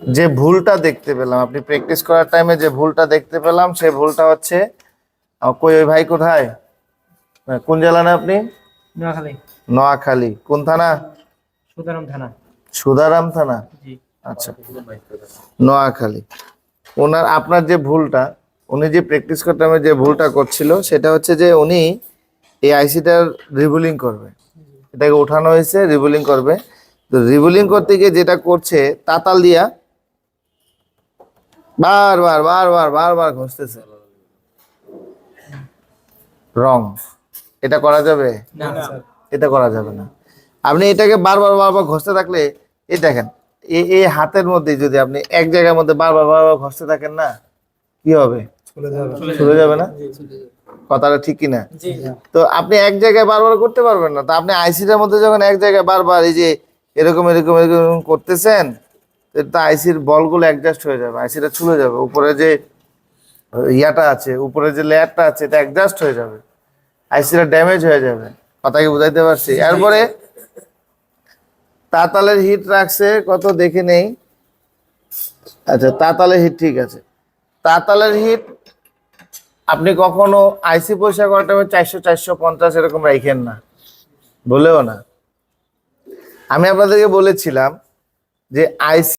যে ভুলটা দেখতে পেলাম, আপনি প্র্যাকটিস করার টাইমে যে ভুলটা দেখতে পেলাম, সেই ভুলটা হচ্ছে কই ওই ভাই কোথায়, কোন জেলা না আপনি? নোয়াখালী। নোয়াখালী কোন থানা? সুদারাম থানা। সুধারাম থানা। জি। আচ্ছা, নোয়াখালী। আপনার যে ভুলটা, উনি যে প্র্যাকটিস করতে টাইমে যে ভুলটা করছিল সেটা হচ্ছে যে উনি এই আইসিটার রিবুলিং করবে, এটাকে উঠানো হয়েছে রিবুলিং করবে। তো রিবুলিং করতে গিয়ে যেটা করছে, তাতাল দিয়া বারবার বারবার বারবার ঘষতেছে। রং, এটা করা যাবে? না স্যার। এটা করা যাবে না। আপনি এটাকে বারবার বারবার ঘষতে থাকলে, এই দেখেন, এই হাতের মধ্যে যদি আপনি এক জায়গার মধ্যে বারবার বারবার ঘষতে থাকেন না, কি হবে? চলে যাবে না? কথাটা ঠিক কিনা? তো আপনি এক জায়গায় বারবার করতে পারবেন না। তো আপনি আইসিটার মধ্যে যখন এক জায়গায় বারবার এই যে এরকম এরকম এরকম করতেছেন, তো আইসির বলগুলো অ্যাডজাস্ট হয়ে যাবে, আইসিটা ছুলে যাবে, উপরে যে ইয়াটা আছে, উপরে যে লেয়ারটা আছে, এটা অ্যাডজাস্ট হয়ে যাবে, আইসিটা ড্যামেজ হয়ে যাবে। কথা কি বুঝাইতে পারছি? এরপরে তাতালের হিট রাখছে কত দেখে নেই। আচ্ছা, তাতালের হিট ঠিক আছে। তাতালের হিট আপনি কখনো আইসি পরিষ্কার করার টাইমে 400 450 এরকম রাখেন না, বলেও না। আমি আপনাদেরকে বলেছিলাম যে আইসি